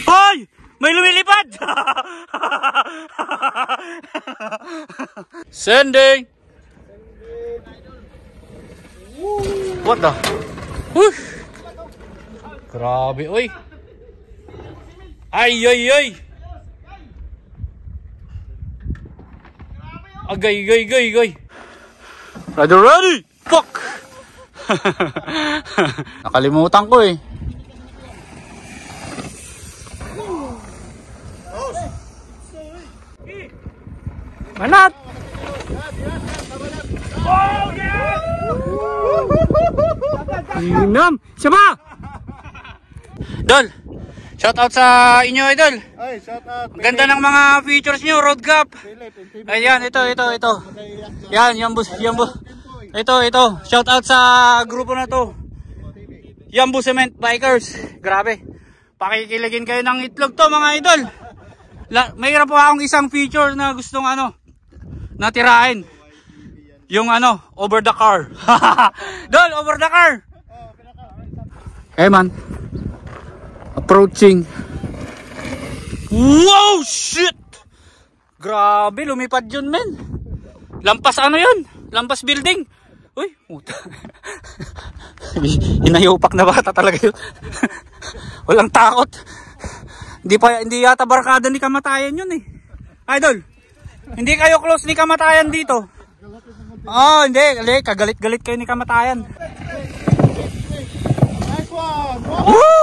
Hoy! May lumilipad! Sending! What the? Whoosh! Grabe, oy! Ay, ay, ay! Agay, gay, gay, gay! Ready, ready! Fuck! Nakalimutan ko eh. Manat! Oh, yeah! Inam! Sama! Idol! Shout out sa inyo, Idol! Ay, shout out! Ganda ng mga features nyo, road gap! Ayan, ito. Yan, Yambu. Ito. Shout out sa grupo na to. Yambu Cement Bikers. Grabe. Pakikiligin kayo ng itlog to, mga idol. Mayroon po akong isang feature na gustong natirain. Yung over the car. Dol, over the car. Okay man. Approaching. Wow, shit. Grabe, lumipad yun, men. Lampas yun? Lampas building. Uy, puta. Hinayupak na bata talaga yun. Walang takot. Hindi yata barkada ni kamatayan yun eh. Idol, hindi kayo close ni kamatayan dito. Oh, hindi. Kagalit-galit kayo ni kamatayan. Nice one! Woo!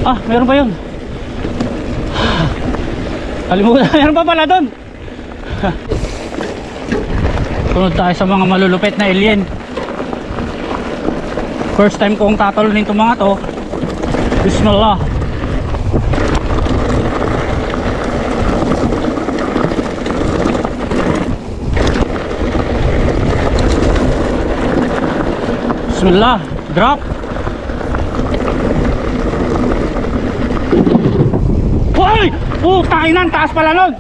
Ah, meron pa yun. Kalimutan, meron pa pala doon. Sunod tayo sa mga malulupit na alien. First time kong tatalonin itong mga to. Bismillah. Bismillah. Drop. Hoy! Kainan, taas pala nun.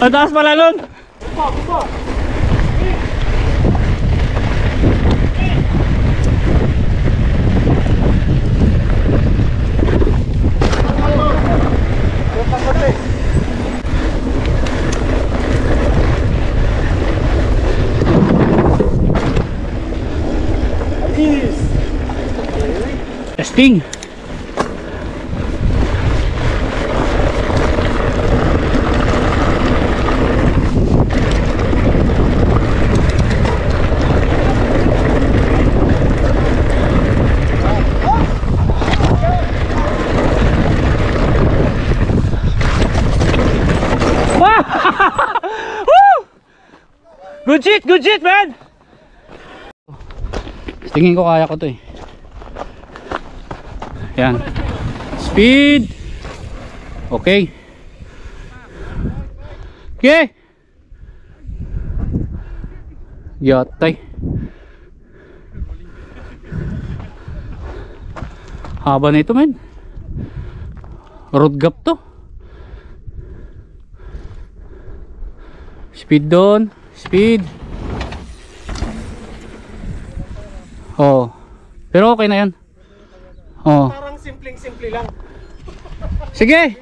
Ang taas pala nun. Testing. Good shit, man. Tingin ko kaya ko to eh. Yan. Speed. Okay. Okay. Yatay. Haba na ito, men. Road gap to. Speed doon. Speed. Oh. Pero okay na yan. Oh. Parang simpleng-simple lang. Sige.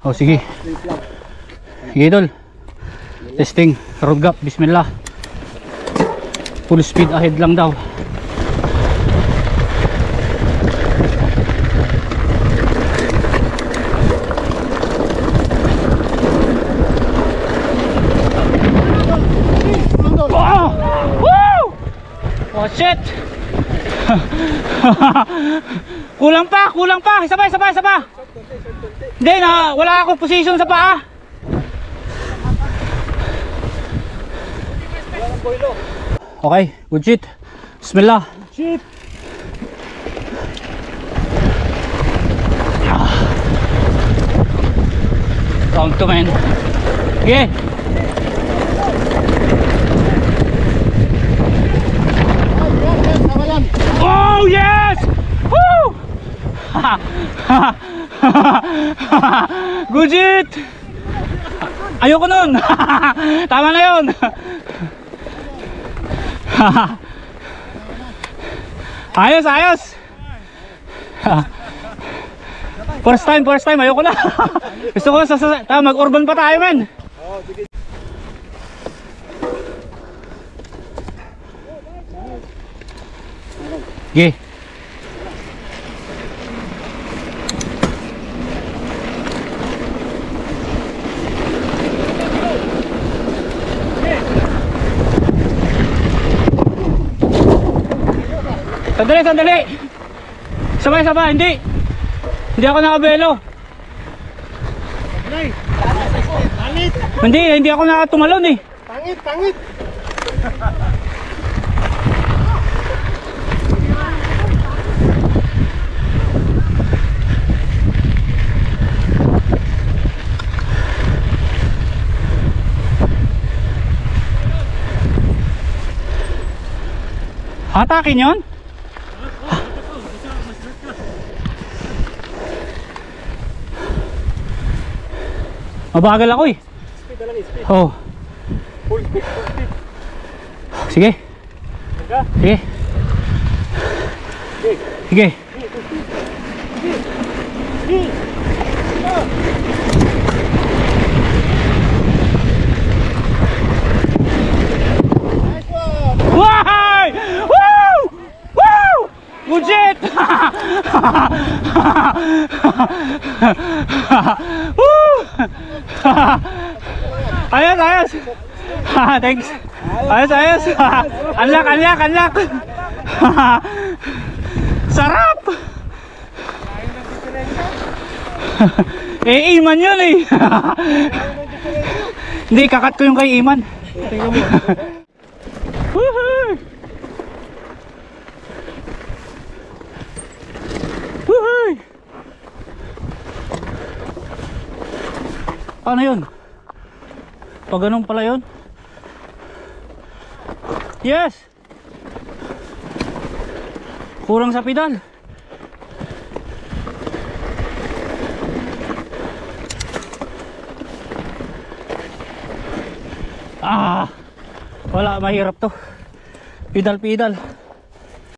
Oh, sige. Sige, idol. Testing. Road gap. Bismillah. Full speed ahead lang daw. Oh! Woo! Oh, shit. Kulang pa. Isa pa. Hindi na, wala akong position sa paa. Okay, good shit. Bismillah. Shit! Round 2 men. Okay. Oh yes! Woo! Gujit! Ayoko nun. Tama na yun. Ayos, ayos. First time, ayoko na. Gusto ko mag-urban pa tayo, men. Okay. Sandali. Sabay, hindi ako nakabelo. Hindi ako nakatumalon eh. Pangit! Hatakin yun? Mabagal ako eh. Speed na lang, speed. Oh. Full speed. Sige. Sige. Sige. Why! Woo! Woo! Legit! Woo! Ayos! Thanks. Ayos. Unlock. Sarap! Iman yun eh. Hindi, kakat ko yung kay Iman. Tingnan mo. Woohoo! Woohoo! Paano yun? Pag ganun pala yun? Yes! Kurang sa pedal. Wala, mahirap to. Pedal.